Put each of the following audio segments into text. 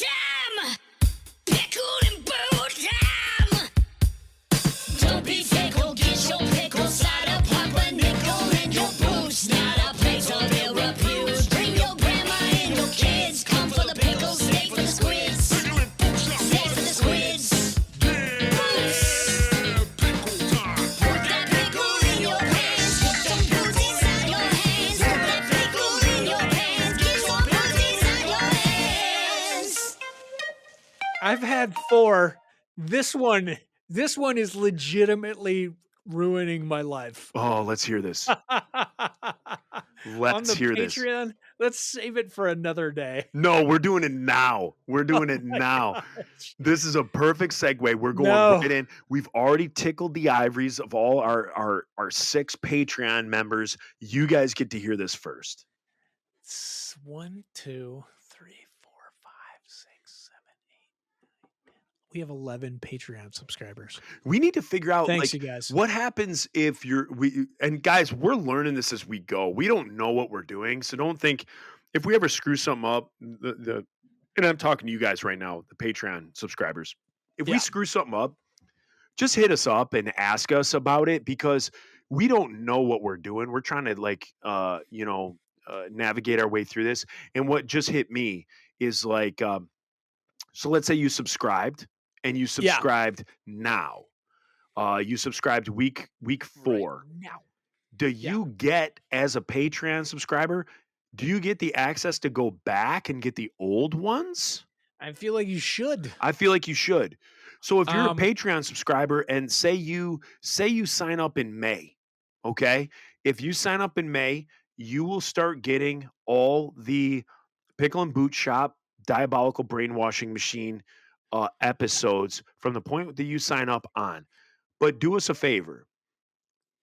time. Pickle and boot time. Don't be fickle, get your pickle cider, pop a nickel in your boots. Not a place of ill repute. Bring your grandma and your kids. Come for the pickles, stay for the squids. Stay for the squids. Boots. Put that pickle in your pants. Get some boots inside your hands. Put that pickle in your pants. Get some boots inside your hands. I've had 4. This one is legitimately ruining my life. Oh, let's hear this. On Let's the hear this. Patreon, let's save it for another day. No, we're doing it now. We're doing it now. Gosh. This is a perfect segue. We're going No. right in. We've already tickled the ivories of all our 6 Patreon members. You guys get to hear this first. 1, 2, 3, 4, 5, 6, 7, 8, 9, 10. We have 11 Patreon subscribers. We need to figure out Thanks, like you guys. what happens if and guys, we're learning this as we go. We don't know what we're doing, so don't think if we ever screw something up, and I'm talking to you guys right now, the Patreon subscribers. If Yeah. we screw something up, just hit us up and ask us about it because we don't know what we're doing. We're trying to navigate our way through this. And what just hit me is like, so let's say you subscribed and you Yeah. subscribed now. You subscribed week 4. Right now. Do Yeah. you get, as a Patreon subscriber, do you get the access to go back and get the old ones? I feel like you should. I feel like you should. So if you're a Um, Patreon subscriber and say you sign up in May, okay? If you sign up in May, you will start getting all the Pickle and Boot Shop Diabolical Brainwashing Machine episodes from the point that you sign up on. But do us a favor.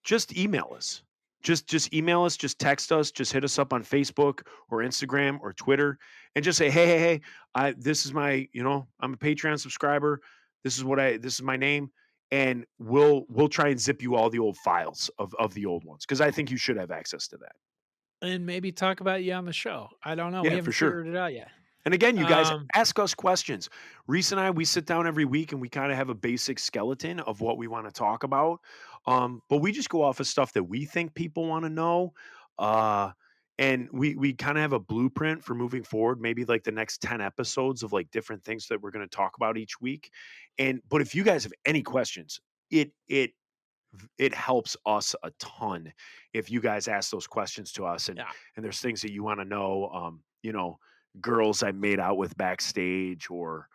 Just email us. Just email us, just text us, just hit us up on Facebook or Instagram or Twitter and just say, hey, this is my, I'm a Patreon subscriber. This is my name. And we'll try and zip you all the old files of the old ones. Cause I think you should have access to that. and maybe talk about you on the show. I don't know. Yeah, We haven't for sure. figured it out yet. And again, you guys Um, ask us questions. Reese and I, we sit down every week and we kind of have a basic skeleton of what we want to talk about. But we just go off of stuff that we think people want to know. And we kind of have a blueprint for moving forward, maybe like the next 10 episodes of like different things that we're going to talk about each week. But if you guys have any questions, it helps us a ton if you guys ask those questions to us and Yeah. and there's things that you want to know, girls I made out with backstage or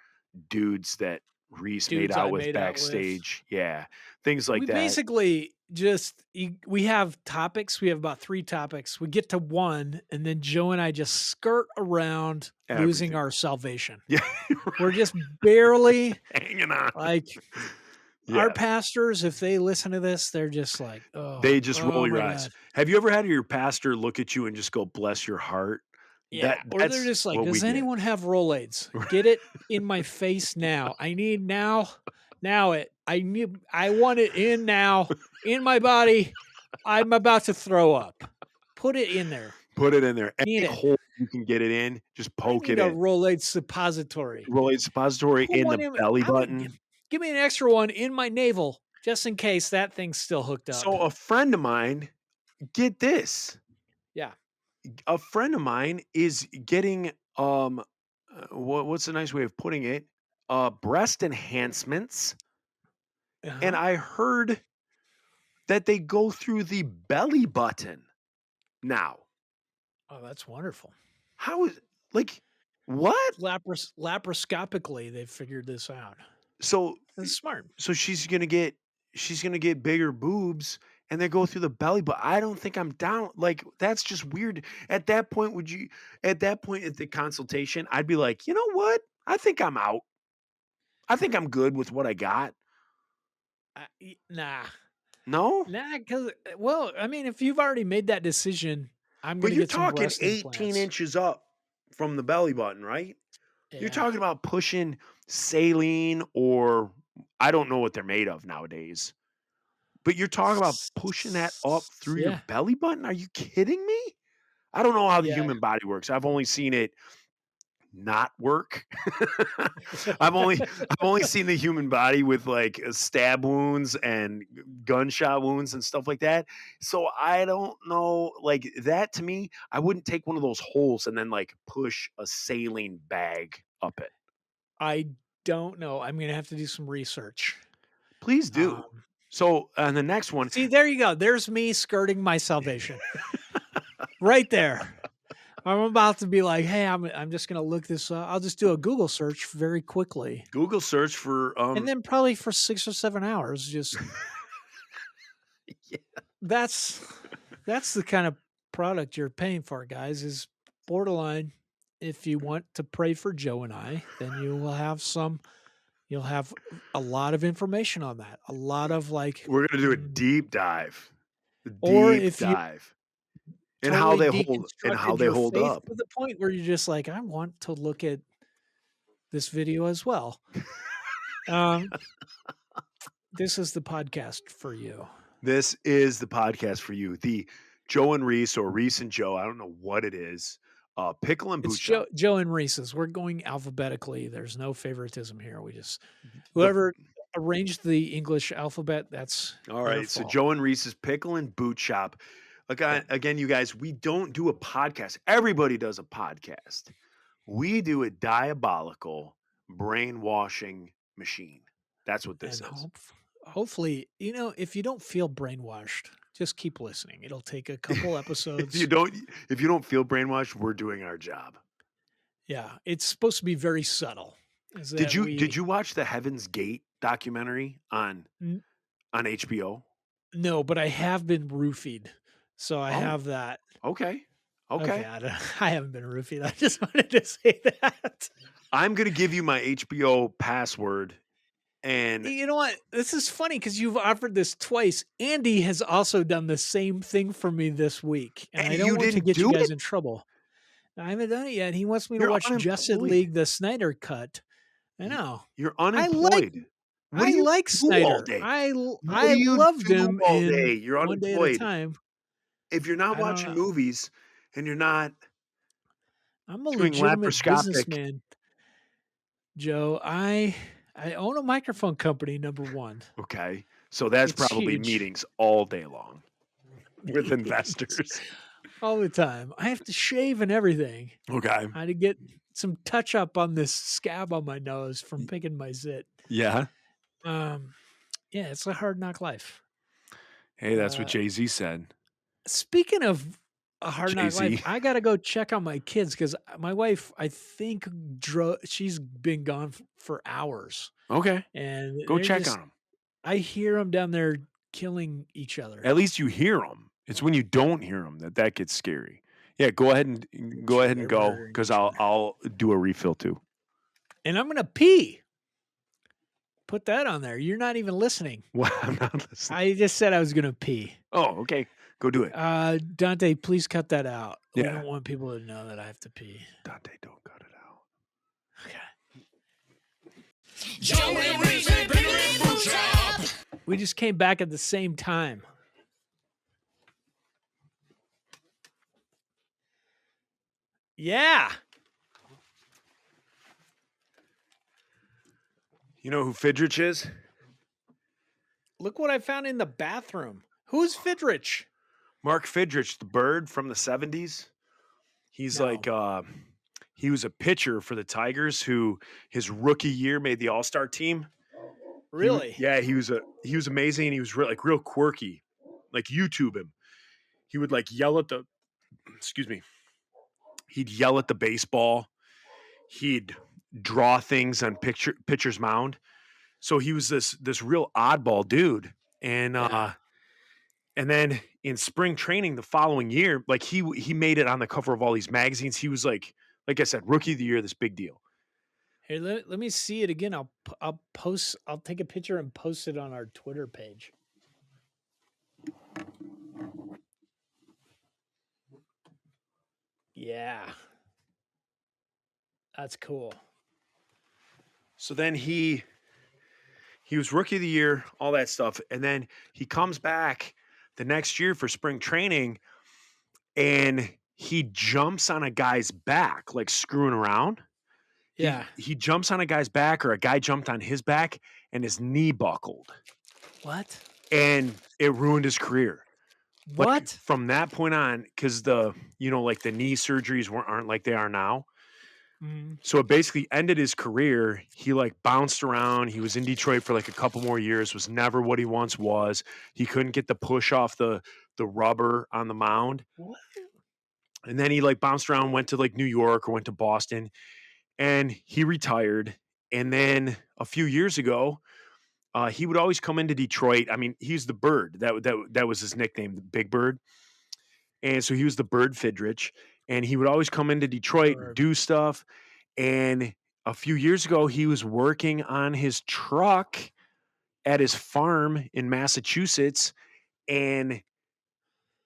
dudes that Reese made Dudes I out with made out with. backstage. Yeah. Things like we that. basically we have topics. We have about 3 topics. We get to 1, and then Joe and I just skirt around losing Everything. our salvation. Yeah. We're just barely hanging on. like Yeah. our pastors. If they listen to this, they're just like, oh, They just roll oh your my eyes. God. Have you ever had your pastor look at you and just go, bless your heart? Yeah. Or they're just like, what we does get. anyone have Rolaids? Get it in my face now. I need now it. I want it in now in my body. I'm about to throw up. Put it in there. Put it in there. Need Any it. hole you can get it in, just I poke need it a in. Rolade suppository. Roll a suppository Put in one the belly I would button. give me an extra one in my navel, just in case that thing's still hooked up. So a friend of mine, get this. Yeah. A friend of mine is getting what's a nice way of putting it? Breast enhancements. And Uh-huh. I heard that they go through the belly button now. Oh, that's wonderful. How is like what? Laparoscopically, they figured this out. So That's smart. so she's gonna get bigger boobs and they go through the belly, but I don't think I'm down. Like that's just weird. At that point, at the consultation, I'd be like, you know what? I think I'm out. I think I'm good with what I got. Nah, No? because well, I mean, if you've already made that decision, I'm But gonna you're get some talking breast 18 implants. inches up from the belly button, right? Yeah. You're talking about pushing saline or I don't know what they're made of nowadays. But you're talking about pushing that up through Yeah. your belly button? Are you kidding me? I don't know how the Yeah. human body works. I've only seen it not work. I've only seen the human body with like stab wounds and gunshot wounds and stuff like that. So I don't know, like that to me, I wouldn't take one of those holes and then like push a saline bag up it. I don't know. I'm gonna have to do some research. Please do. Um, So on the next one, See, there you go. There's me skirting my salvation. Right there. I'm about to be like, hey, I'm just gonna look this up. I'll just do a Google search very quickly. Google search for And then probably for 6 or 7 hours, just Yeah. that's the kind of product you're paying for, guys, is borderline. If you want to pray for Joe and I, then you'll have a lot of information on that. A lot of like, we're gonna do a deep dive. Or Deep if you dive. And how they hold deconstructed your hold faith up. to the point where you're just like, I want to look at this video as well. This is the podcast for you. This is the podcast for you. The Joe and Reese, or Reese and Joe, I don't know what it is. Pickle and Boot It's Shop. Joe and Reese's. We're going alphabetically. There's no favoritism here. We just whoever arranged the English alphabet, that's All their right. So fault. Joe and Reese's Pickle and Boot Shop. Again, you guys, we don't do a podcast. Everybody does a podcast. We do a diabolical brainwashing machine. That's what this And is. hopefully, if you don't feel brainwashed, just keep listening. It'll take a couple episodes. If you don't feel brainwashed, we're doing our job. Yeah, it's supposed to be very subtle. Did you watch the Heaven's Gate documentary on N- HBO? No, but I have been roofied, so I have that. Okay. I haven't been roofied. I just wanted to say that. I'm gonna give you my HBO password, and You know what? This is funny because you've offered this twice. Andy has also done the same thing for me this week, and And I don't you want to didn't get you do guys it? in trouble. I haven't done it yet. He wants me to You're watch Justice unemployed. League, the Snyder Cut. I know. you're I unemployed. What do I you like do all Snyder. day? I What I do you loved do him all in day? You're One Day at a unemployed. Time. If you're not I don't watching know. movies and you're not I'm a doing legitimate laparoscopic, businessman, Joe. I own a microphone company, number one. okay, so that's It's probably huge. meetings all day long with investors. All the time. I have to shave and everything. Okay, I had to get some touch up on this scab on my nose from picking my zit. yeah. Yeah, it's a hard knock life. Hey, that's what Uh, Jay-Z said. Speaking of a hard knock Jay-Z. life, I gotta go check on my kids because my wife, I think, she's been gone for hours, Okay, and go they're check just- on them. I hear them down there killing each other. At least you hear them. It's when you don't hear them that gets scary. Yeah, go ahead and go They're go murdering because each other. I'll do a refill too. And I'm gonna pee. Put that on there. You're not even listening. Well, I'm not listening. I just said I was gonna pee. Oh, okay. Go do it. Dante, please cut that out. We Yeah. don't want people to know that I have to pee. Dante, don't cut it out. Okay. Joe and Reese, Pickle and Boot Shop. We just came back at the same time. Yeah. You know who Fidrich is? Look what I found in the bathroom. Who's Fidrich? Mark Fidrich, the bird from the 70s. He's No. like he was a pitcher for the Tigers who his rookie year made the All-Star team. Really? Yeah, he was amazing, and he was real quirky. Like YouTube him. He would like yell at the he'd yell at the baseball. He'd draw things on pitcher's mound. So he was this real oddball dude. And Yeah. and then in spring training the following year, like he made it on the cover of all these magazines. He was like I said, rookie of the year, this big deal. Hey, let me see it again. I'll post. I'll take a picture and post it on our Twitter page. Yeah, that's cool. So then he was rookie of the year, all that stuff, and then he comes back the next year for spring training, and he jumps on a guy's back, like screwing around. Yeah. He jumps on a guy's back, or a guy jumped on his back, and his knee buckled, What? and it ruined his career. Like, What? from that point on, because like the knee surgeries aren't like they are now. Mm. So it basically ended his career. He like bounced around. He was in Detroit for like a couple more years, was never what he once was. He couldn't get the push off the rubber on the mound. What? And then he like bounced around, went to like New York or went to Boston, and he retired. And then a few years ago, he would always come into Detroit. I mean, he's the Bird. That was his nickname, the Big Bird. And so he was the Bird Fidrich, and he would always come into Detroit and Bird. do stuff. And a few years ago, he was working on his truck at his farm in Massachusetts, and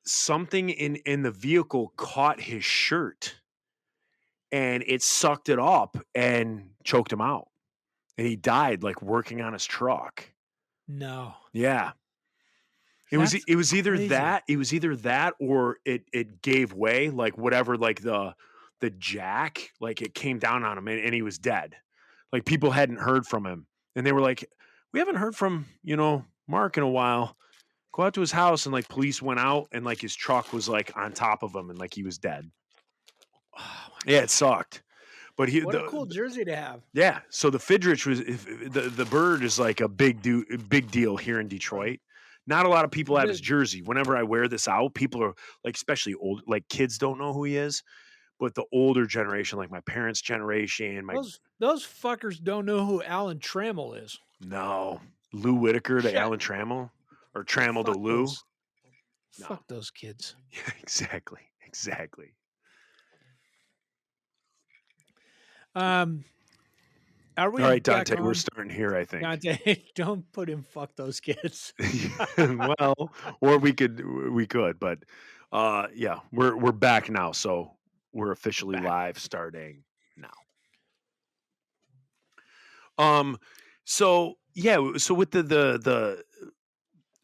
something in the vehicle caught his shirt, and it sucked it up and choked him out. And he died like working on his truck. No. Yeah. That's It was either crazy. that or it gave way, like whatever, like the jack, like it came down on him, and he was dead. Like people hadn't heard from him, and they were like, we haven't heard from Mark in a while. Go out to his house, and like police went out, and like his truck was like on top of him, and like he was dead. Oh, my Yeah, it sucked. But What a cool jersey to have. yeah, so the Fidrich was the Bird is like a big deal here in Detroit. Not a lot of people have his jersey. Whenever I wear this out, people are like, especially old, like kids don't know who he is, but the older generation, like my parents' generation, Those fuckers don't know who Alan Trammell is. no, Lou Whitaker to Shit. Alan Trammell, or Trammell to Fuck Lou. those- No. Fuck those kids. Yeah, exactly. Are we All right, back Dante, we're on? starting here, I think. Dante, don't put him fuck those kids. Well, or we could, but yeah, we're back now, so we're officially Back. live starting now. So yeah, so with the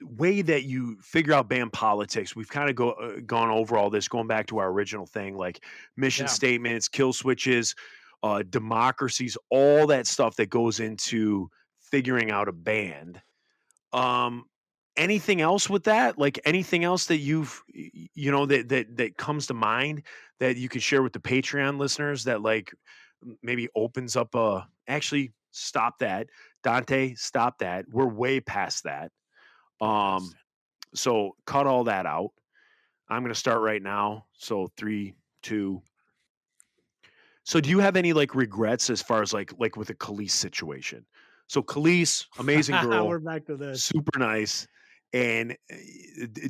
way that you figure out band politics, we've kind of gone over all this, going back to our original thing, like mission Yeah. statements, kill switches, democracies, all that stuff that goes into figuring out a band. Anything else with that? Like anything else that you've that comes to mind that you could share with the Patreon listeners that like maybe opens up actually stop that. Dante, stop that. We're way past that. So cut all that out. I'm going to start right now. So 3, 2. So do you have any like regrets as far as like with the Khalees situation? So Khalees, amazing girl, We're back to this. super nice. And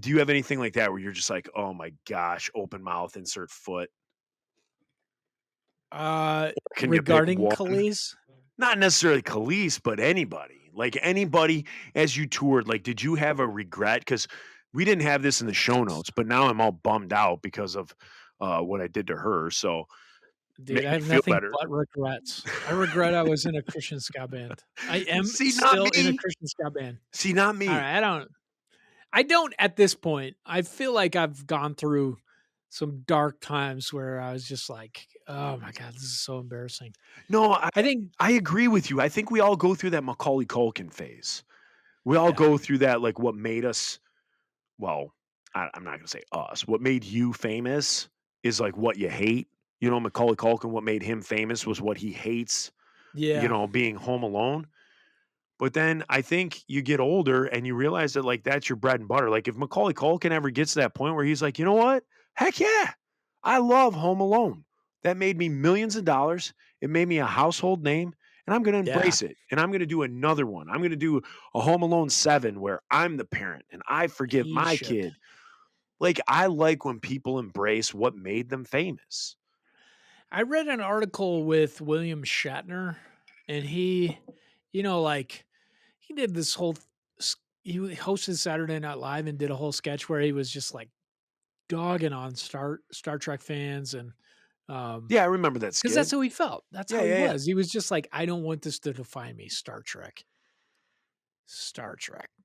do you have anything like that where you're just like, oh my gosh, open mouth, insert foot? Can you pick Regarding one? Khalees? Not necessarily Khalees, but anybody. Like anybody as you toured, like did you have a regret? Because we didn't have this in the show notes, but now I'm all bummed out because of what I did to her. So Dude, make I me have feel nothing better. but regrets. I regret I was in a Christian ska band. I am See, not still in a me. Christian ska band. See, not me. All right, I don't at this point. I feel like I've gone through some dark times where I was just like, oh my God, this is so embarrassing. No, I think I agree with you. I think we all go through that Macaulay Culkin phase. We all Yeah. go through that, like what made us, well, I'm not going to say us. What made you famous is like what you hate. Macaulay Culkin, what made him famous was what he hates, yeah. being home alone. But then I think you get older and you realize that like that's your bread and butter. Like if Macaulay Culkin ever gets to that point where he's like, you know what? Heck yeah. I love Home Alone. That made me millions of dollars. It made me a household name. And I'm going to Yeah. embrace it. And I'm going to do another one. I'm going to do a Home Alone 7 where I'm the parent and I forgive He my should. kid. Like I like when people embrace what made them famous. I read an article with William Shatner, and he, like he did this whole, he hosted Saturday Night Live and did a whole sketch where he was just like dogging on Star Trek fans, and Yeah, I remember that because skit. that's how he felt. That's how Yeah, he yeah, yeah. was. He was just like, I don't want this to define me. Star Trek,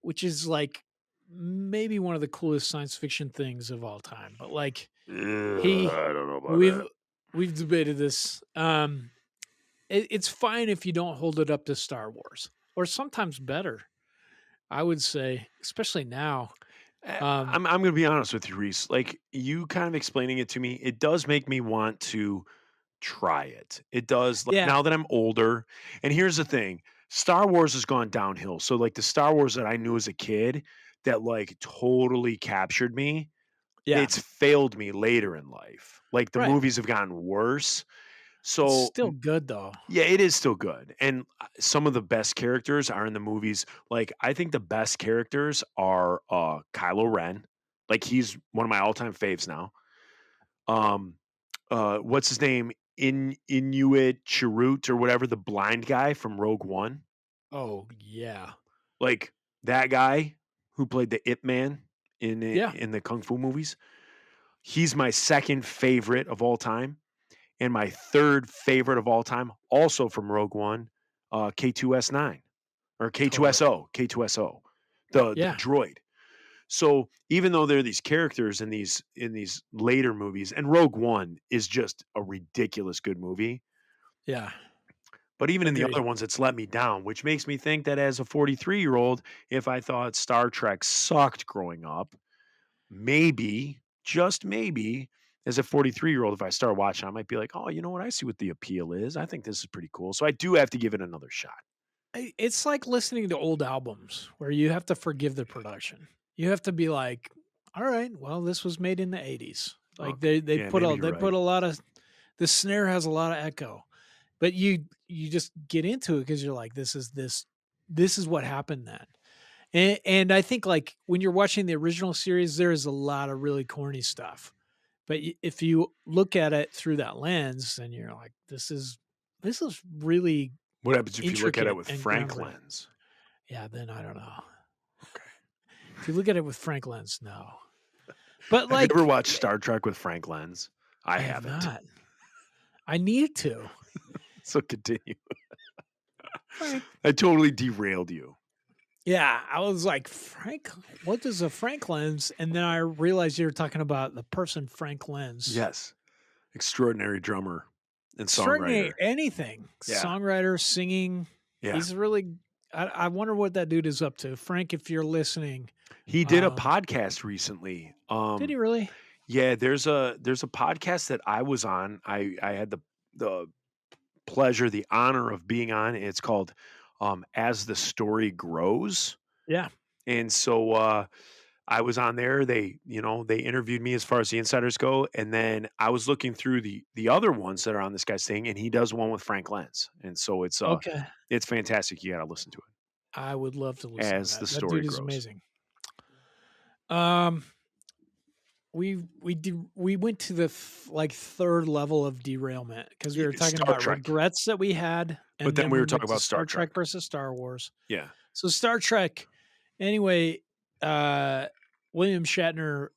which is like maybe one of the coolest science fiction things of all time. But like I don't know about that. we've debated this. it's fine if you don't hold it up to Star Wars, or sometimes better. I would say, especially now. Um, I'm gonna be honest with you, Reese. Like you kind of explaining it to me, it does make me want to try it. It does. Like yeah, now that I'm older, and here's the thing: Star Wars has gone downhill. So like the Star Wars that I knew as a kid, that like totally captured me, yeah, it's failed me later in life. Like the right. movies have gotten worse. It's So still good though. yeah, it is still good. And some of the best characters are in the movies. Like I think the best characters are Kylo Ren. Like he's one of my all-time faves now. Um what's his name? Inuit Chirrut or whatever, the blind guy from Rogue One. Oh yeah, Like that guy who played the Ip Man yeah. in the Kung Fu movies. He's my second favorite of all time. And my third favorite of all time, also from Rogue One, K2S9 or Totally. K2SO, the Yeah, droid. So even though there are these characters in these later movies, and Rogue One is just a ridiculous good movie, yeah. but even in the Agreed. other ones, it's let me down, which makes me think that as a 43-year-old, if I thought Star Trek sucked growing up, maybe, just maybe, as a 43-year-old, if I start watching, I might be like, oh, you know what? I see what the appeal is. I think this is pretty cool. So I do have to give it another shot. It's like listening to old albums where you have to forgive the production. You have to be like, all right, well, this was made in the '80s. Like Okay. Yeah, maybe you're they put right. a lot of the snare has a lot of echo, but you just get into it because you're like, this is what happened then. And I think like when you're watching the original series, there is a lot of really corny stuff. But if you look at it through that lens, then you're like, this is really What happens if you look at it intricate with and Frank groundbreaking. lens? Yeah, then I don't know. Okay. If you look at it with Frank lens, no. But Have you ever like, watched Star Trek with Frank lens? I I have haven't. not. I need to. So continue. Frank. I totally derailed you. Yeah, I was like, Frank, what is a Frank lens? And then I realized you were talking about the person Frank Lens. Yes. Extraordinary drummer and Extraordinary songwriter. anything. Yeah. Songwriter, singing. Yeah. He's really I wonder what that dude is up to. Frank, if you're listening. He did a podcast recently. Did he really? Yeah, there's a podcast that I was on. I had the pleasure, the honor of being on. It's called As the Story Grows. Yeah. And so I was on there. They, you know, they interviewed me as far as the insiders go, and then I was looking through the other ones that are on this guy's thing, and he does one with Frank Lenz, and so Okay. it's fantastic. You got to listen to I would love to it listen to as the that. That story dude is grows. amazing. Um, we went to the like third level of derailment because we were talking Star about Trek, regrets that we had, but and then then we we were talking went to about Star Star Trek. Trek versus Star Wars. Yeah, So Star Trek, anyway, uh, William Shatner,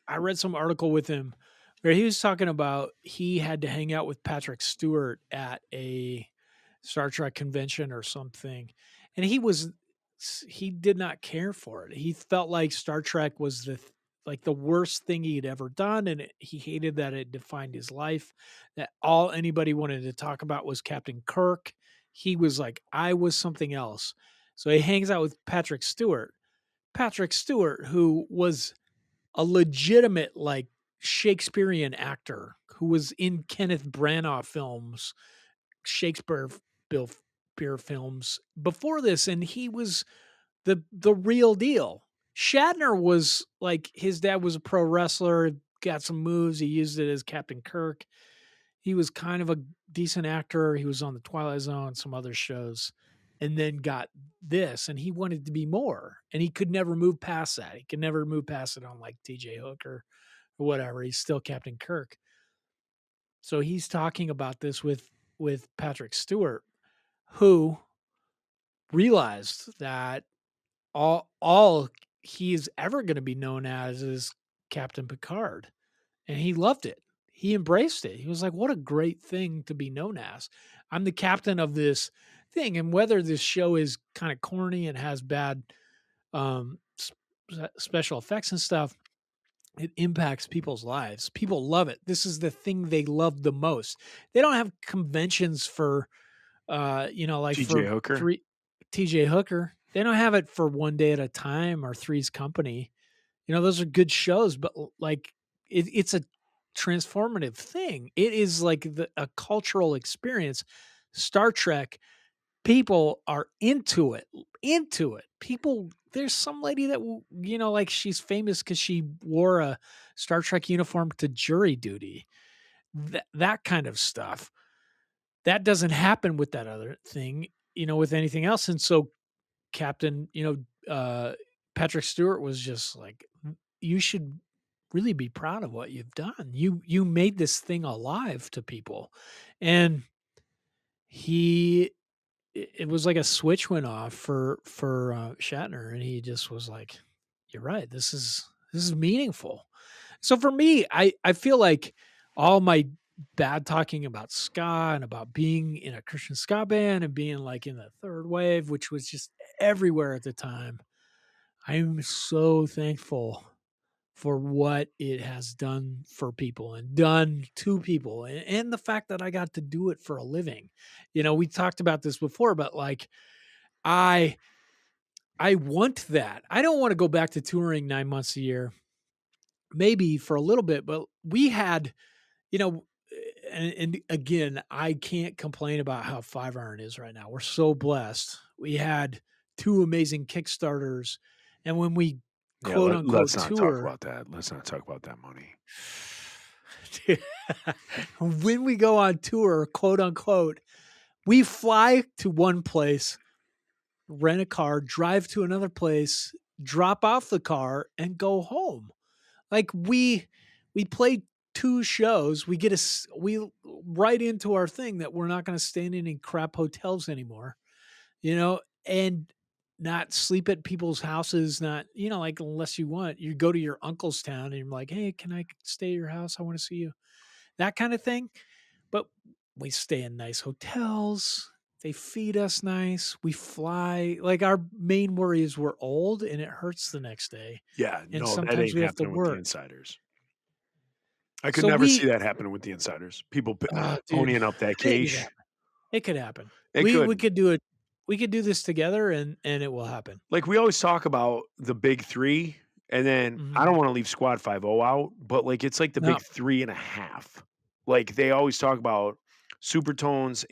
I read some article with him where he was talking about he had to hang out with Patrick Stewart at a Star Trek convention or something, and he did not care for it. He felt like Star Trek was like the worst thing he'd ever done, and he hated that it defined his life. That all anybody wanted to talk about was Captain Kirk. He was like, I was something else. So he hangs out with Patrick Stewart. Patrick Stewart, who was a legitimate like Shakespearean actor who was in Kenneth Branagh films, Shakespeare Bill Beer films before this, and he was the real deal. Shatner was like his dad was a pro wrestler, got some moves, he used it as Captain Kirk. He was kind of a decent actor. He was on the Twilight Zone, some other shows, and then got this, and he wanted to be more, and he could never move past that. He could never move past it on like TJ Hooker or whatever. He's still Captain Kirk. So he's talking about this with Patrick Stewart, who realized that all he is ever going to be known as is Captain Picard, and he loved it. He embraced it. He was like, "What a great thing to be known as! I'm the captain of this thing." And whether this show is kind of corny and has bad um, special effects and stuff, it impacts people's lives. People love it. This is the thing they love the most. They don't have conventions for, like TJ for Hooker. three TJ Hooker. They don't have it for One Day at a Time or Three's Company. Those are good shows, but like it's a transformative thing. It is like a cultural experience. Star Trek, people are into it, into it. People, there's some lady that like she's famous because she wore a Star Trek uniform to jury duty. That kind of stuff. That doesn't happen with that other thing, with anything else. And so Captain, Patrick Stewart was just like, you should really be proud of what you've done. You made this thing alive to people. And he it was like a switch went off for Shatner, and he just was like, "You're right. This is meaningful." So for me, I feel like all my bad talking about ska and about being in a Christian ska band and being like in the third wave, which was just everywhere at the time. I'm so thankful for what it has done for people and done to people, and the fact that I got to do it for a living. We talked about this before, but like I I want that. I don't want to go back to touring 9 months a year. Maybe for a little bit, but we had, you know, and again, I can't complain about how Five Iron is right now. We're so blessed. We had two amazing Kickstarters, and when we Yeah, quote let's unquote not talk tour, about that. Let's not talk about that money. when we go on tour, quote unquote, we fly to one place, rent a car, drive to another place, drop off the car, and go home. Like we play two shows. We right into our thing that we're not going to stay in any crap hotels anymore, and not sleep at people's houses. Not, like unless you want, you go to your uncle's town and you're like, hey, can I stay at your house? I want to see you. That kind of thing. But we stay in nice hotels. They feed us nice. We fly. Like our main worry is we're old and it hurts the next day. Yeah, And no, that sometimes ain't we have to happening with the work. insiders. I could So never see we, that happening with the insiders. People dude, ponying up that it could cash. happen. It could happen. It We could. could do it. We could do this together, and it will happen. Like we always talk about the big three, and then I Mhm. don't want to leave Squad 50 out, but like it's like the No, big 3.5. Like they always talk about Supertones,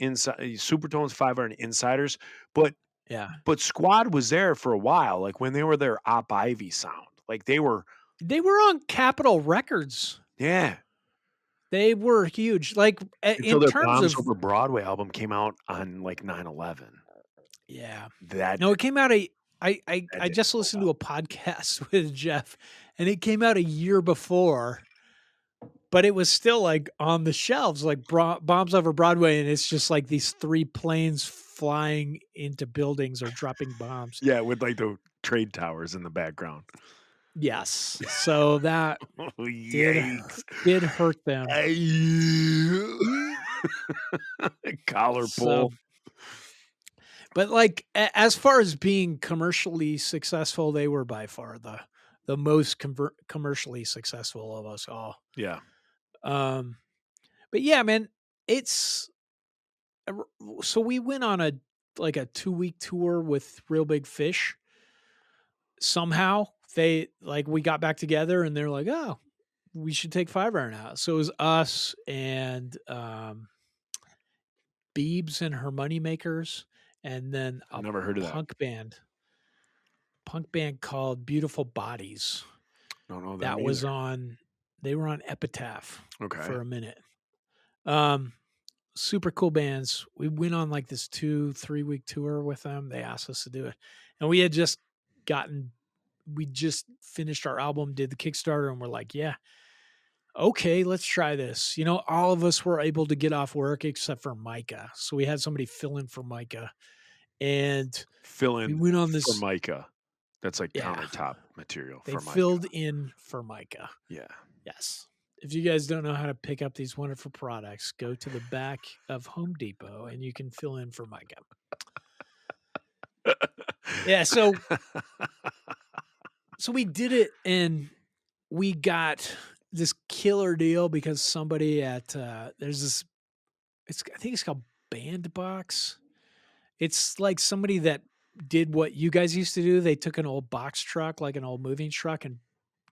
Five Iron Insiders, but yeah, Squad was there for a while. Like when they were their Op Ivy sound, like they were, they were on Capitol Records. yeah. They were huge. Like Until in their terms Bombs of, Over Broadway album came out on like 9/11. yeah. That No, it came out that I didn't just go listened to well. a podcast with Jeff, and it came out a year before, but it was still like on the shelves, like Bombs Over Broadway, and it's just like these three planes flying into buildings or dropping bombs. Yeah, with like the trade towers in the background. Yes, so that Oh, did yikes. did hurt them. Collar So, pull. but like as far as being commercially successful, they were by far the most commercially successful of us all. Yeah. Um, but yeah, man, it's so we went on a 2-week tour with Real Big Fish. Somehow they like we got back together and they're like, oh, we should take Five Iron out. So it was us and Beebs and her Moneymakers, and then a Never heard of that. punk band called Beautiful Bodies. Don't know them That was either. on they were on Epitaph Okay. for a minute. Um Super cool bands. We went on like this 2-3 week tour with them. They asked us to do it. And we had just we just finished our album, did the Kickstarter, and we're like, yeah, okay, let's try this. All of us were able to get off work except for Micah. So we had somebody fill in for Micah. And Fill we in went on for this, Micah. That's like yeah, countertop material they for Micah. filled in for Micah. Yeah. Yes. If you guys don't know how to pick up these wonderful products, go to the back of Home Depot and you can fill in for Micah. Yeah, so we did it, and we got this killer deal because somebody at there's this I think it's called Bandbox. It's like somebody that did what you guys used to do. They took an old box truck, like an old moving truck, and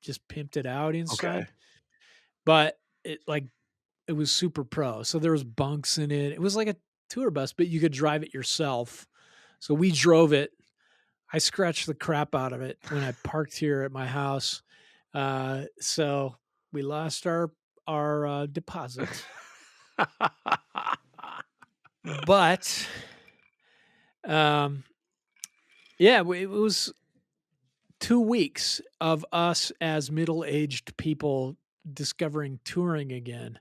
just pimped it out inside. Okay. But it was super pro. So there was bunks in it. It was like a tour bus, but you could drive it yourself. So we drove it. I scratched the crap out of it when I parked here at my house. So we lost our deposit. But yeah, it was 2 weeks of us as middle-aged people discovering touring again.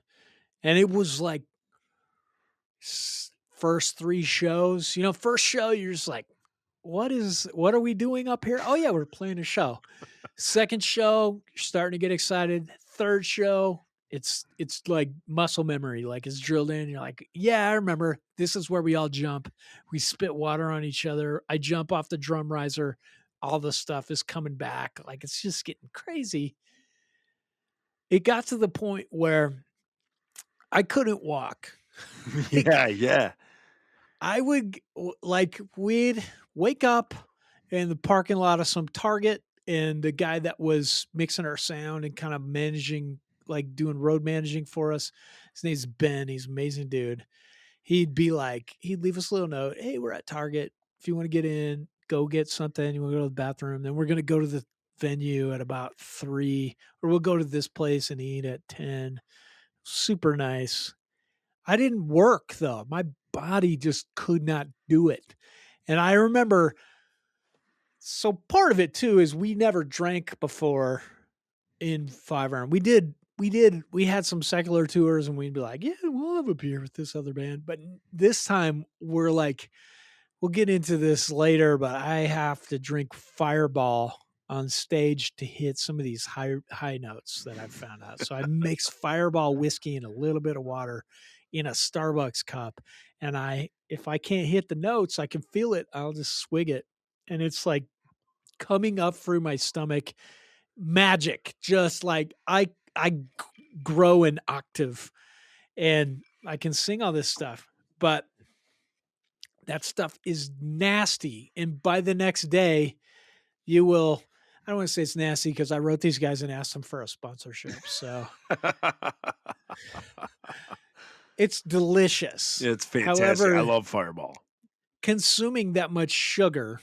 And it was like first 3 shows, first show you're just like, what are we doing up here? Oh yeah, we're playing a show. Second show, you're starting to get excited. Third show, it's like muscle memory, like it's drilled in. You're like, yeah, I remember. This is where we all jump. We spit water on each other. I jump off the drum riser. All the stuff is coming back. Like it's just getting crazy. It got to the point where I couldn't walk. Yeah. I would we'd wake up in the parking lot of some Target, and the guy that was mixing our sound and kind of managing, like doing road managing for us, his name's Ben. He's an amazing dude. He'd leave us a little note. Hey, we're at Target. If you want to get in, go get something. You want to go to the bathroom. Then we're going to go to the venue at about 3, or we'll go to this place and eat at 10. Super nice. I didn't work though. My body just could not do it. And I remember, so part of it too is we never drank before in Five Iron. We had some secular tours and we'd be like, yeah, we'll have a beer with this other band. But this time we're like, we'll get into this later, but I have to drink Fireball on stage to hit some of these high notes that I've found out. So I mix Fireball whiskey and a little bit of water in a Starbucks cup. And if I can't hit the notes, I can feel it. I'll just swig it. And it's like coming up through my stomach, magic. Just like I grow an octave and I can sing all this stuff, but that stuff is nasty. And by the next day, I don't want to say it's nasty because I wrote these guys and asked them for a sponsorship. So it's delicious. It's fantastic. However, I love Fireball. Consuming that much sugar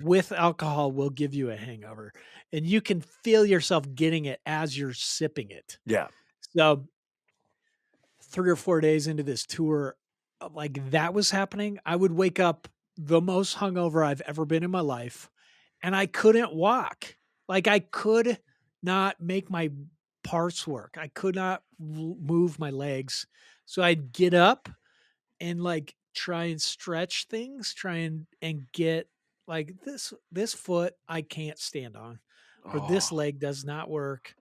with alcohol will give you a hangover, and you can feel yourself getting it as you're sipping it. Yeah. So 3 or 4 days into this tour, like that was happening, I would wake up the most hungover I've ever been in my life, and I couldn't walk. Like I could not make my parts work. I could not move my legs. So I'd get up and like try and stretch things, try and get like this foot I can't stand on, or this leg does not work,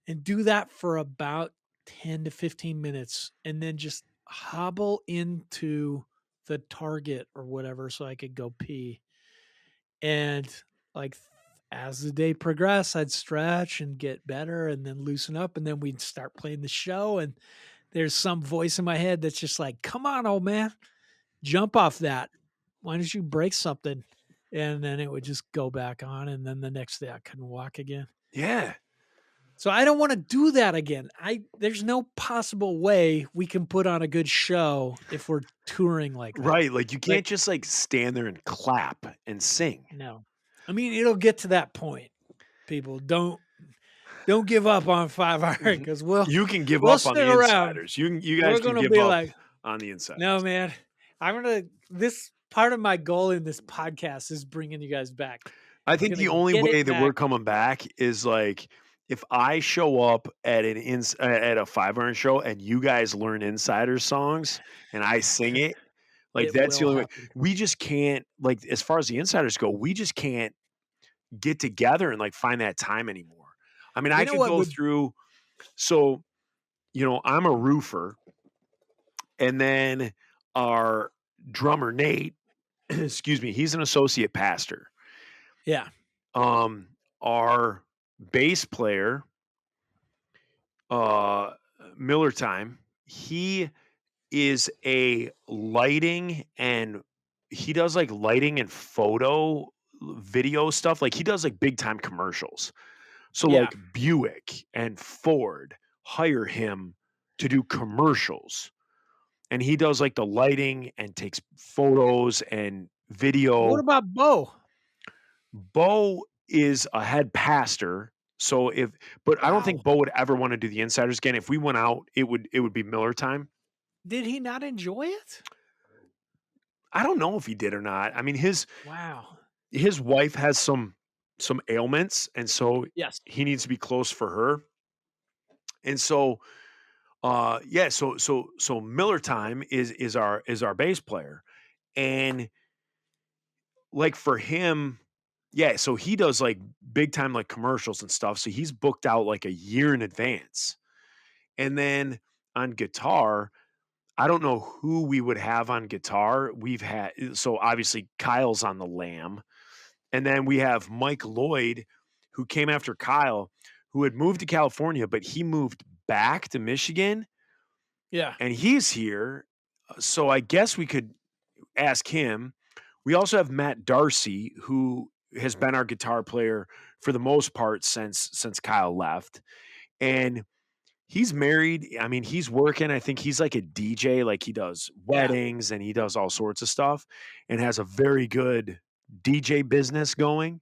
and do that for about 10 to 15 minutes and then just hobble into the Target or whatever so I could go pee. And like as the day progressed, I'd stretch and get better and then loosen up, and then we'd start playing the show, and there's some voice in my head that's just like, come on, old man, jump off that. Why don't you break something? And then it would just go back on. And then the next day I couldn't walk again. Yeah. So I don't want to do that again. There's no possible way we can put on a good show if we're touring like that. Right. Like you can't just like stand there and clap and sing. No. I mean, it'll get to that point. People don't give up on Five Iron because you can give we'll up on the insiders. You guys can give up on the insiders. No, man. This part of my goal in this podcast is bringing you guys back. I think the only way that we're coming back is like if I show up at at a Five Iron show and you guys learn insider songs and I sing it, like that's the only way. We just can't, like, as far as the insiders go, we just can't get together and like find that time anymore. I mean, I could go through. So, I'm a roofer, and then our drummer Nate, excuse me, he's an associate pastor. Yeah. Our bass player uh, Miller Time. He is a lighting and he does like lighting and video stuff. Like he does like big time commercials. So Yeah. like Buick and Ford hire him to do commercials. And he does like the lighting and takes photos and What video. about Bo? Bo is a head pastor. So but I don't Wow. think Bo would ever want to do the insiders again. If we went out, it would be Miller Time. Did he not enjoy it? I don't know if he did or not. I mean, Wow. his wife has some ailments, and so Yes. he needs to be close for her. And so yeah, so Miller Time is our bass player. And like for him, yeah, so he does like big time like commercials and stuff. So he's booked out like a year in advance. And then on guitar, I don't know who we would have on guitar. So obviously Kyle's on the Lamb. And then we have Mike Lloyd, who came after Kyle, who had moved to California, but he moved back to Michigan Yeah. and he's here. So I guess we could ask him. We also have Matt Darcy, who has been our guitar player for the most part since Kyle left. And he's married. I mean, he's working. I think he's like a DJ, like he does Yeah. weddings and he does all sorts of stuff and has a very good DJ business going.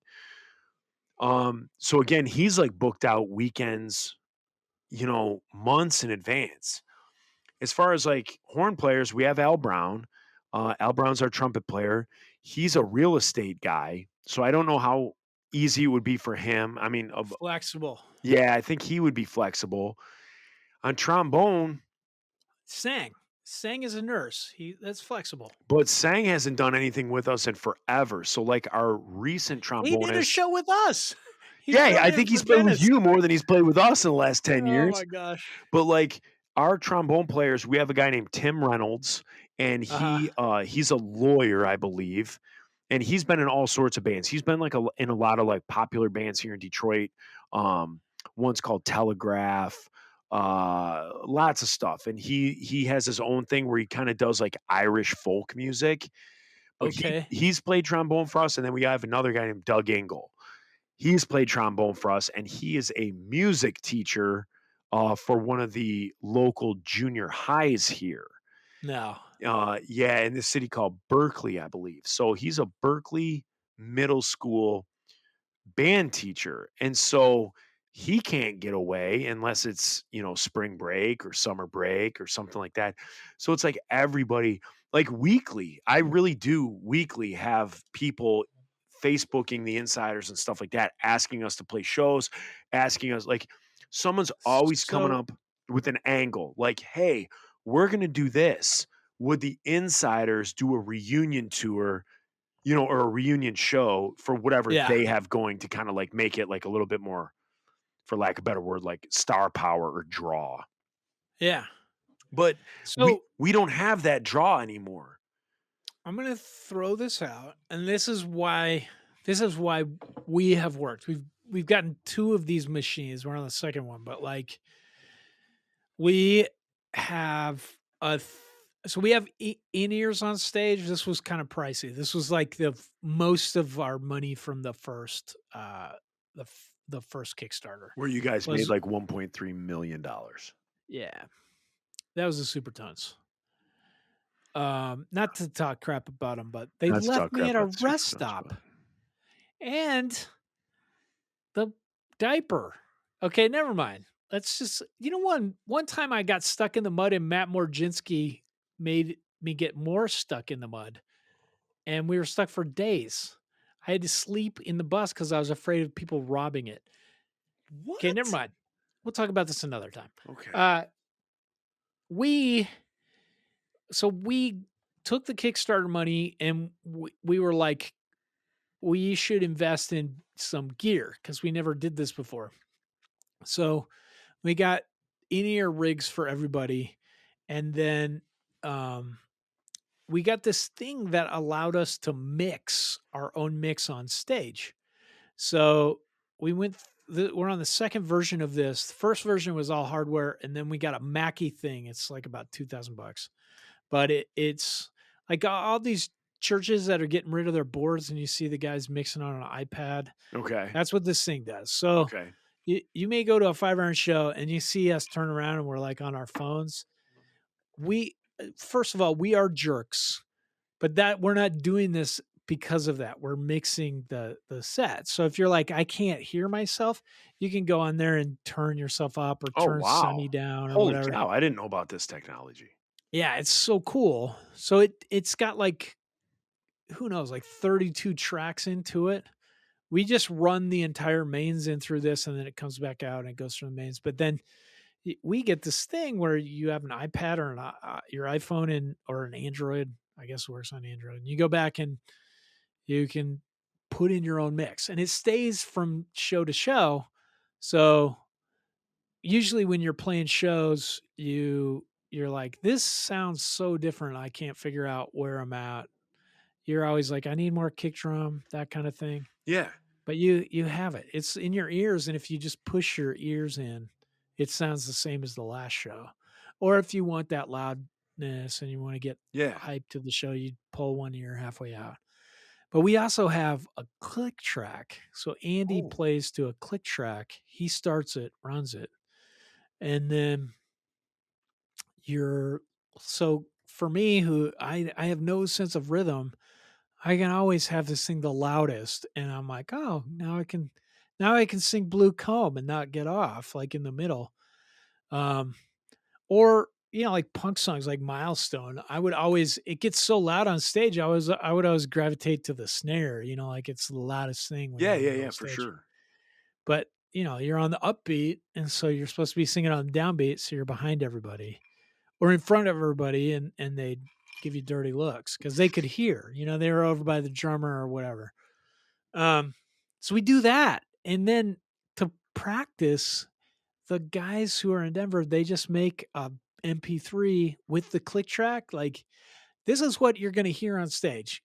So again, he's like booked out weekends, months in advance. As far as like horn players, we have Al Brown. Al Brown's our trumpet player. He's a real estate guy, so I don't know how easy it would be for him. I mean, Flexible. yeah, I think he would be flexible. On trombone, Sang is a nurse. That's flexible. but Sang hasn't done anything with us in forever. So like our recent He did a trombonist, show with us. He yeah, filled I in think for he's played with Dennis. you more than he's played with us in the last 10 Oh years. my gosh. But like our trombone players, we have a guy named Tim Reynolds, and Uh-huh. he's a lawyer, I believe, and he's been in all sorts of bands. He's been like in a lot of like popular bands here in Detroit. One's called Telegraph, lots of stuff, and he has his own thing where he kind of does like Irish folk music. But Okay. he's played trombone for us, and then we have another guy named Doug Engel. He's played trombone for us, and he is a music teacher for one of the local junior highs here. No. Yeah, in this city called Berkeley, I believe. So he's a Berkeley middle school band teacher. And so he can't get away unless it's, spring break or summer break or something like that. So it's like everybody, like weekly, I really do weekly have people Facebooking the insiders and stuff like that, asking us to play shows, asking us like someone's always coming So up with an angle like, hey, we're going to do this. Would the insiders do a reunion tour, or a reunion show for whatever yeah. they have going to kind of like make it like a little bit more, for lack of a better word, like star power or draw. Yeah. But So we don't have that draw anymore. I'm gonna throw this out, and this is why we have worked. We've gotten 2 of these machines. We're on the second one, but like we have so we have in-ears on stage. This was kind of pricey. This was like most of our money from the first the first Kickstarter. Where you guys Was- made like $1.3 million. Yeah, that was the Super Tones. Not to talk crap about them, but they Not to left talk me crap at a about the Super rest Tones, stop but- and the diaper. Okay, never mind. Let's just one time I got stuck in the mud and Matt Morginski made me get more stuck in the mud, and we were stuck for days. I had to sleep in the bus because I was afraid of people robbing it. Okay, never mind. We'll talk about this another time. Okay. We took the Kickstarter money and we were like, we should invest in some gear because we never did this before. So we got in-ear rigs for everybody, and then we got this thing that allowed us to mix our own mix on stage. So we went we're on the second version of this. The first version was all hardware, and then we got a Mackie thing. It's like about $2,000, but it's like all these churches that are getting rid of their boards, and you see the guys mixing on an iPad. Okay. That's what this thing does. So Okay. you may go to a 5 iron show and you see us turn around and we're like on our phones. We first of all, we are jerks, but that we're not doing this because of that. We're mixing the set. So if you're like, I can't hear myself, you can go on there and turn yourself up or Oh, turn Sunny wow. down or Holy whatever. cow. I didn't know about this technology. Yeah, it's so cool. So it's got like, who knows, like 32 tracks into it. We just run the entire mains in through this, and then it comes back out and it goes through the mains. But then we get this thing where you have an iPad or your iPhone or an Android. I guess it works on Android. And you go back and you can put in your own mix, and it stays from show to show. So usually when you're playing shows, you're like, this sounds so different. I can't figure out where I'm at. You're always like, I need more kick drum, that kind of thing. Yeah. But you have it. It's in your ears, and if you just push your ears in, it sounds the same as the last show. Or if you want that loudness and you want to get Yeah. hyped to the show, you pull one ear halfway out. But we also have a click track. So Andy Oh. plays to a click track. He starts it, runs it, and then so for me, who I have no sense of rhythm, I can always have this thing the loudest, and I'm like, oh, now I can sing Blue Comb and not get off like in the middle. Or like punk songs like Milestone. It gets so loud on stage, I would always gravitate to the snare, like it's the loudest thing when Yeah. you're Yeah. on the Yeah. middle For stage. sure. But you're on the upbeat, and so you're supposed to be singing on the downbeat, so you're behind everybody or in front of everybody, and they give you dirty looks because they could hear. They were over by the drummer or whatever. So we do that, and then to practice, the guys who are in Denver, they just make a MP3 with the click track. Like, this is what you're going to hear on stage.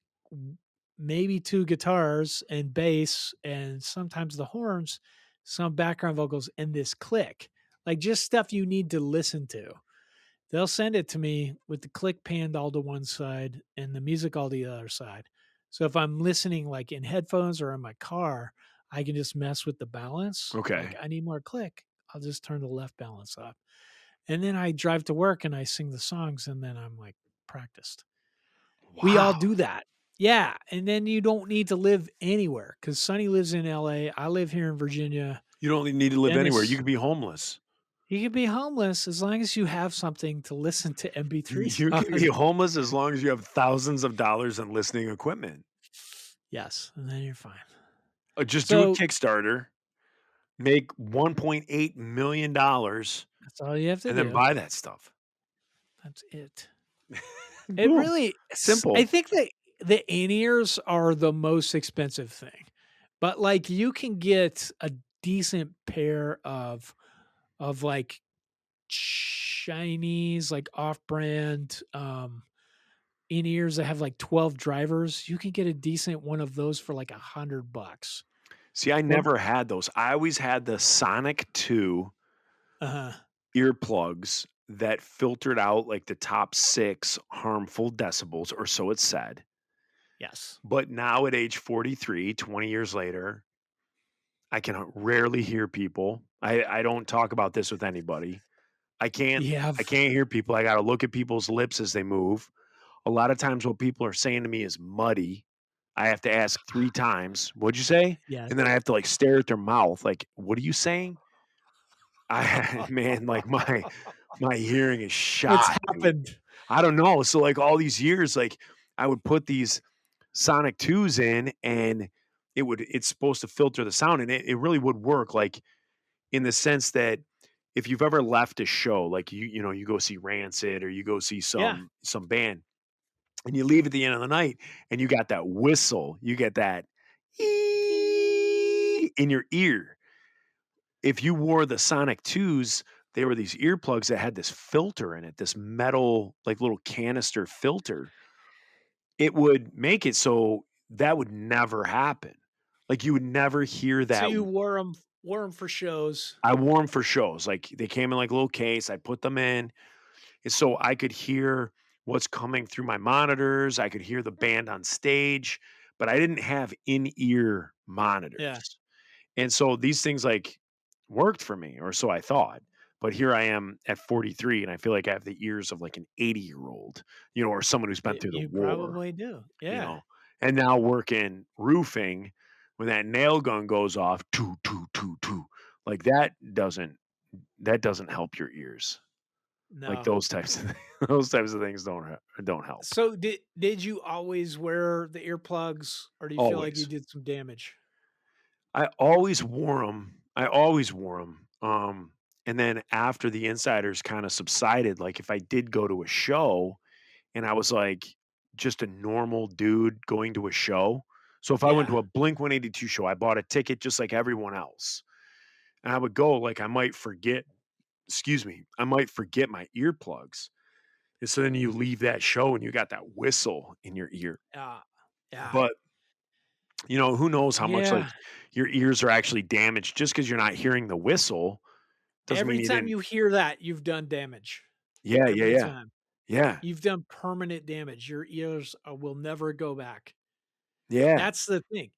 Maybe 2 guitars and bass, and sometimes the horns, some background vocals, and this click. Like, just stuff you need to listen to. They'll send it to me with the click panned all to one side and the music all to the other side. So if I'm listening like in headphones or in my car, I can just mess with the balance. Okay. Like, I need more click. I'll just turn the left balance up. And then I drive to work and I sing the songs, and then I'm like practiced. Wow. We all do that. Yeah. And then you don't need to live anywhere because Sonny lives in LA. I live here in Virginia. You don't need to live anywhere. Dennis- You could be homeless. You could be homeless as long as you have something to listen to MP3 You can songs. be homeless as long as you have thousands of dollars in listening equipment. Yes, and then you're fine. Just do a So- Kickstarter, make $1.8 million, and That's all you have to do. then buy that stuff. That's it. It Boom. really Simple. I think that the in-ears are the most expensive thing, but like you can get a decent pair of like Chinese, like off-brand in-ears that have like 12 drivers. You can get a decent one of those for like $100. See, I never had those. I always had the Sonic 2 earplugs that filtered out like the top 6 harmful decibels, or so it said. Yes. But now at age 43, 20 years later, I can rarely hear people. I don't talk about this with anybody. I can't hear people. I got to look at people's lips as they move. A lot of times what people are saying to me is muddy. I have to ask 3 times, what'd you say? Yes. And then I have to like stare at their mouth. Like, what are you saying? Man, like my hearing is shot. What's dude. happened? I don't know. So like all these years, like I would put these Sonic 2s in, and it's supposed to filter the sound, and it really would work, like in the sense that if you've ever left a show, like you go see Rancid or you go see some band, and you leave at the end of the night and you got that whistle, you get that in your ear. If you wore the Sonic 2s, they were these earplugs that had this filter in it, this metal, like little canister filter. It would make it so that would never happen. Like you would never hear that. So you wore them wore them for shows. I wore them for shows. Like they came in like a little case. I put them in, and so I could hear what's coming through my monitors. I could hear the band on stage, but I didn't have in-ear Yeah. monitors. And so these things like worked for me, or so I thought. But here I am at 43, and I feel like I have the ears of like an 80-year-old, or someone who's been through the You war, probably do. you Yeah. know. And now working roofing, when that nail gun goes off, two, two, two, two, like that doesn't help your ears. Like No. those types of those types of things don't help. So did you always wear the earplugs, or do you feel like you Always. did some damage? I always wore them. I always wore them. And then after the insiders kind of subsided, like if I did go to a show and I was like just a normal dude going to a show. So if I went Yeah. to a Blink 182 show, I bought a ticket just like everyone else. And I would go, like I might forget, excuse me, I might forget my earplugs. And so then you leave that show and you got that whistle in your ear. Yeah. Yeah. But who knows how much like Yeah. your ears are actually damaged just because you're not hearing the whistle doesn't mean Every you time didn't. you hear that, you've done damage. Yeah, yeah, Every yeah. time. Yeah. You've done permanent damage. Your ears will never go back. Yeah. That's the thing.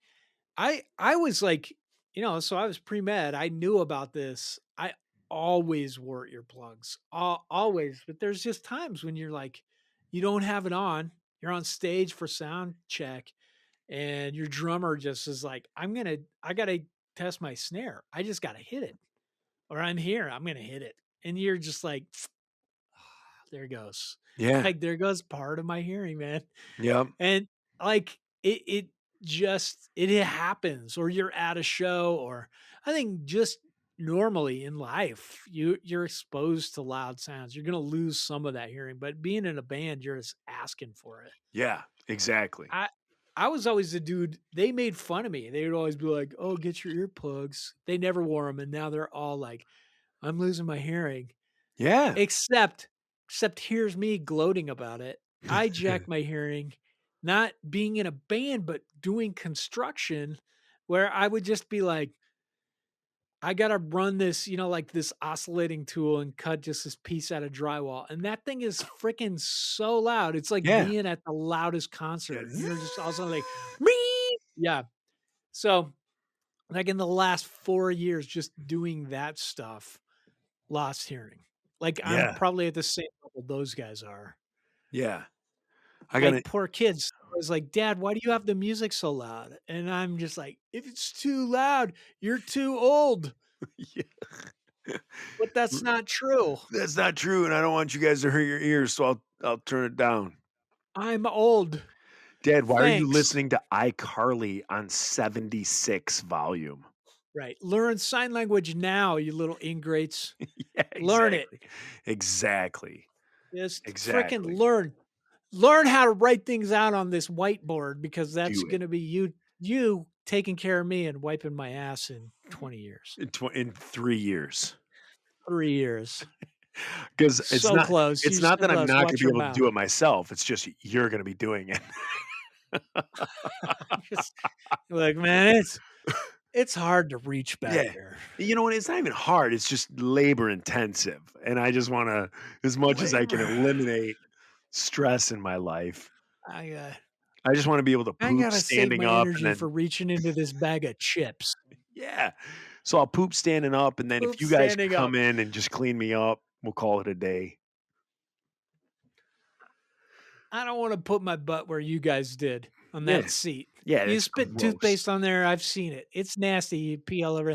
I was like, so I was pre-med. I knew about this. I always wore earplugs. Always. But there's just times when you're like, you don't have it on. You're on stage for sound check, and your drummer just is like, I gotta test my snare. I just gotta hit it. Or I'm here, I'm gonna hit it. And you're just like, there it goes. Yeah. Like there goes part of my hearing, man. Yep. And like it happens, or you're at a show, or I think just normally in life, you're exposed to loud sounds. You're gonna lose some of that hearing, but being in a band, you're just asking for it. Yeah. Exactly. I was always the dude, they made fun of me. They would always be like, "Oh, get your earplugs." They never wore them, and now they're all like, "I'm losing my hearing." Yeah. Except here's me gloating about it. I jacked my hearing, not being in a band, but doing construction, where I would just be like, I gotta run this, like this oscillating tool and cut just this piece out of drywall. And that thing is freaking so loud. It's like Yeah. being at the loudest concert. Yeah. And you're just also like, me. Yeah. So, like in the last 4 years, just doing that stuff, lost hearing. Like I'm Yeah. probably at the same level those guys are. Yeah. I Like gotta poor kids. I was like, "Dad, why do you have the music so loud?" And I'm just like, "If it's too loud, you're too old." Yeah. But that's not true. That's not true, and I don't want you guys to hurt your ears, so I'll turn it down. I'm old. Dad, why are you Thanks. listening to iCarly on 76 volume? Right. Learn sign language now, you little ingrates. Yeah, Learn it. Exactly. Just Exactly. freaking learn. Learn how to write things out on this whiteboard, because that's Do it. going to be you taking care of me and wiping my ass in 20 years. In 3 years. 3 years. Because it's So not close. it's You not so that I'm close. not gonna Watch be your able to mouth. do it myself, it's just you're gonna be doing it. Just like, man, it's hard to reach back Yeah. there. And it's not even hard, it's just labor intensive, and I just wanna, as much as I can Labor. eliminate stress in my life, I I just wanna be able to poop gotta save standing my up and energy then for reaching into this bag of chips. yeah. So I'll poop standing up, and then if Poop you guys standing come up. in and just clean me up, we'll call it a day. I don't want to put my butt where you guys did on Yeah. that seat. Yeah, You it's spit gross. toothpaste on there. I've seen it. It's nasty. You pee all over.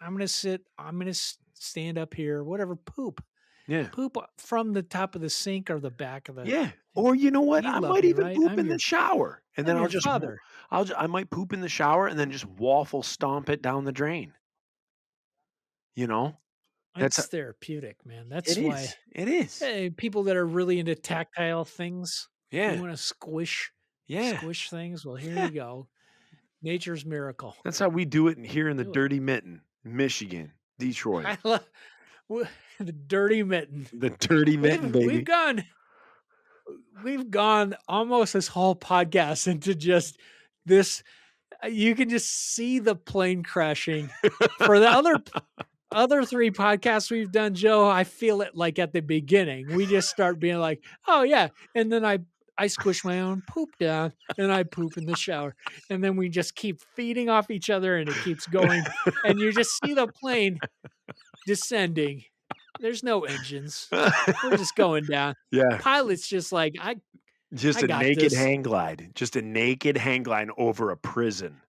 I'm gonna sit. I'm gonna stand up here. Whatever. Poop. Yeah. Poop from the top of the sink or the back of the. Yeah. Or you know what? You I love might me, even right? poop I'm in your- the shower, and then I'm I'll your just father. I might poop in the shower and then just waffle stomp it down the drain. You know? That's It's therapeutic, man. That's it why. is. It is. Hey, people that are really into tactile things, you Yeah. want to squish Yeah. things. Well, here Yeah. you go. Nature's miracle. That's how we do it here in the Do it. Dirty Mitten, Michigan, Detroit. I love the dirty mitten. The Dirty Mitten, baby. We've gone almost this whole podcast into just this. You can just see the plane crashing. For the other 3 podcasts we've done, Joe, I feel it like at the beginning. We just start being like, "Oh yeah," and then I squish my own poop down and I poop in the shower, and then we just keep feeding off each other, and it keeps going, and you just see the plane descending. There's no engines. We're just going down. Yeah, Pilot's just like, just I a got naked this." hang glide, just a naked hang glide over a prison.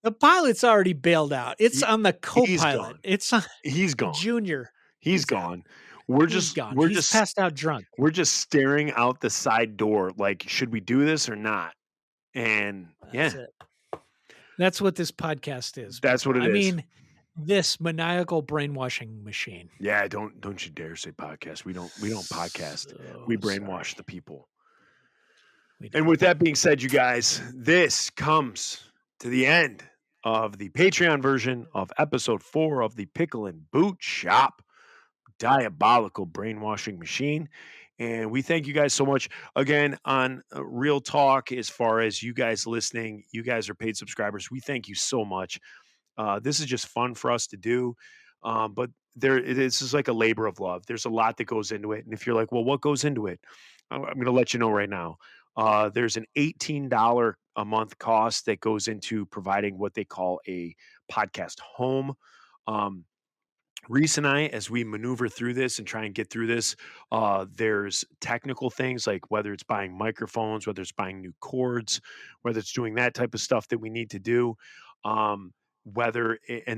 The pilot's already bailed out. It's He- on the he's co-pilot. gone. It's on He's gone. Junior. He's He's out. gone. We're He's just gone. we're He's just passed out drunk. we're just staring out the side door like, should we do this or not? And yeah, That's it. That's what this podcast is. That's what people. it I is. mean, this maniacal brainwashing machine. yeah, don't you dare say podcast. We don't podcast. We So brainwash sorry. the people. We And don't. with that being said, you guys, this comes to the end of the Patreon version of episode 4 of the Pickle and Boot Shop Diabolical Brainwashing Machine. And we thank you guys so much again on Real Talk. As far as you guys listening, you guys are paid subscribers. We thank you so much. This is just fun for us to do. But this is like a labor of love. There's a lot that goes into it. And if you're like, well, what goes into it? I'm going to let you know right now. There's an $18 a month cost that goes into providing what they call a podcast home. Reese and I, as we maneuver through this and try and get through this, there's technical things like whether it's buying microphones, whether it's buying new cords, whether it's doing that type of stuff that we need to do. And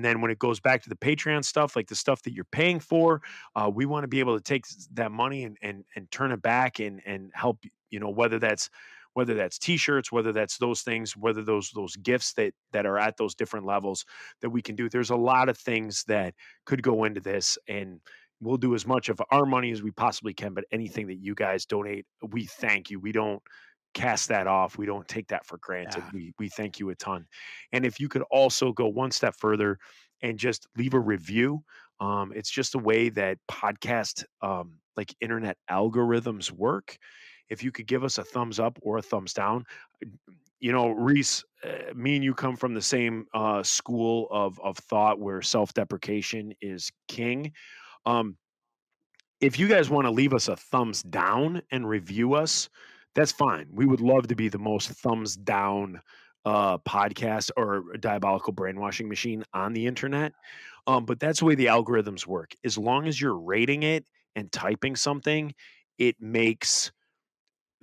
then when it goes back to the Patreon stuff, like the stuff that you're paying for, we want to be able to take that money and turn it back and help, whether that's t-shirts, whether that's those things, whether those gifts that are at those different levels that we can do. There's a lot of things that could go into this, and we'll do as much of our money as we possibly can, but anything that you guys donate, we thank you. We don't cast that off. We don't take that for granted. Yeah. We thank you a ton. And if you could also go one step further and just leave a review, it's just a way that podcast like internet algorithms work. If you could give us a thumbs up or a thumbs down, Reese, me and you come from the same school of thought where self-deprecation is king. Um, if you guys want to leave us a thumbs down and review us, that's fine. We would love to be the most thumbs down podcast or diabolical brainwashing machine on the internet. But that's the way the algorithms work. As long as you're rating it and typing something, it makes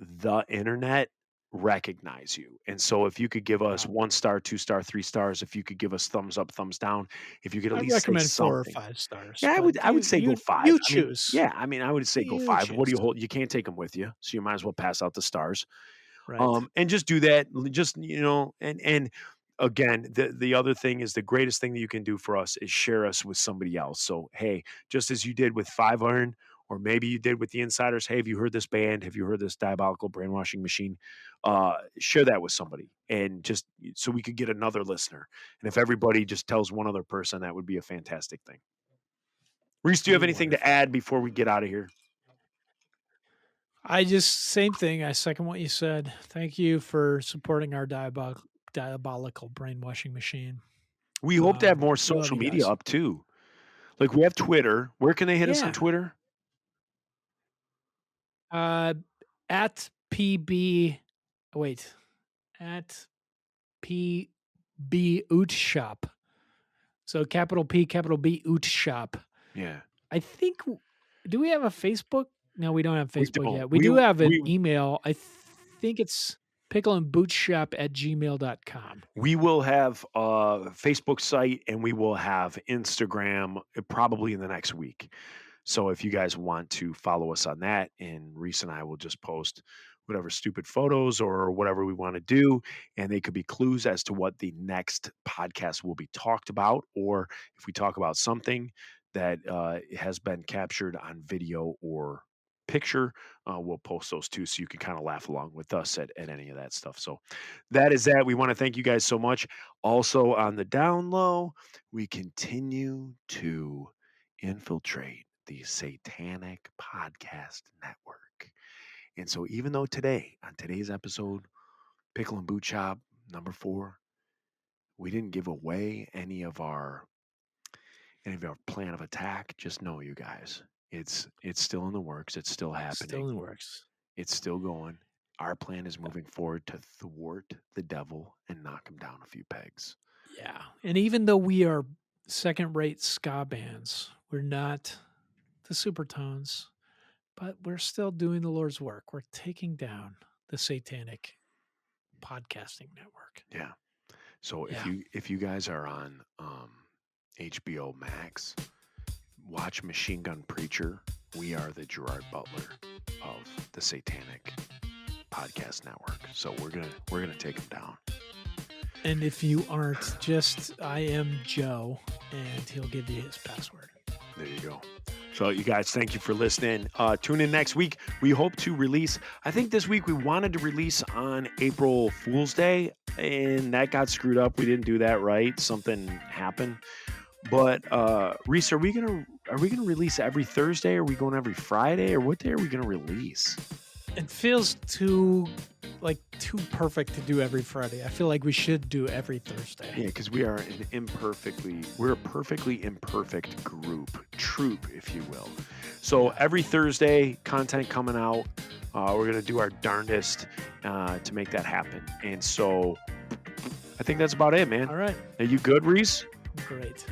the internet recognize you. And so if you could give us 1 star, 2 star, 3 stars, if you could give us thumbs up, thumbs down, if you could at I least say recommend 4 or something. 5 stars. Yeah, but I would say go 5. You I mean, choose. yeah, I mean, I would say go You 5. What do you choose. hold? You can't take them with you, so you might as well pass out the stars. Right. And just do that. Just and again, the other thing is the greatest thing that you can do for us is share us with somebody else. So hey, just as you did with 5 Iron, or maybe you did with the Insiders. Hey, have you heard this band? Have you heard this diabolical brainwashing machine? Share that with somebody, and just so we could get another listener. And if everybody just tells one other person, that would be a fantastic thing. Reese, do you have Be anything to add before we get out of here? same thing. I second what you said. Thank you for supporting our diabolical brainwashing machine. We hope to have more We love social you media guys. up too. Like we have Twitter. Where can they hit us on Yeah. Twitter? At PB, wait, at PB Oot Shop. So capital P, capital B Oot Shop. Yeah. I think, do we have a Facebook? No, we don't have We Facebook don't. yet. We do have an we- email. I think it's pickleandbootshop@gmail.com. We will have a Facebook site and we will have Instagram probably in the next week. So if you guys want to follow us on that, and Reese and I will just post whatever stupid photos or whatever we want to do, and they could be clues as to what the next podcast will be talked about, or if we talk about something that has been captured on video or picture, we'll post those too, so you can kind of laugh along with us at any of that stuff. So that is that. We want to thank you guys so much. Also on the down low, we continue to infiltrate the Satanic Podcast Network. And so even though today, on today's episode, Pickle and Boot Shop number 4, We didn't give away any of our plan of attack. Just know, you guys, it's still in the works. It's still happening. Still in the works. It's still going. Our plan is moving forward to thwart the devil and knock him down a few pegs. Yeah. And even though we are second-rate ska bands, we're not the Supertones, but we're still doing the Lord's work. We're taking down the satanic podcasting network. Yeah. So Yeah. if you guys are on HBO Max, watch Machine Gun Preacher. We are the Gerard Butler of the Satanic Podcast Network. So we're gonna take him down. And if you aren't, just I am Joe, and he'll give you his password. There you go. So you guys, thank you for listening. Tune in next week. We hope to release, I think this week we wanted to release on April Fool's Day, and that got screwed up. We didn't do that right. Something happened. But Reese, are we gonna release every Thursday? Are we going every Friday? Or what day are we gonna release? It feels too perfect to do every Friday. I feel like we should do every Thursday. Yeah, because we're a perfectly imperfect troop, if you will. So every Thursday, content coming out. We're gonna do our darndest to make that happen. And so I think that's about it, man. All right. Are you good, Reese? Great.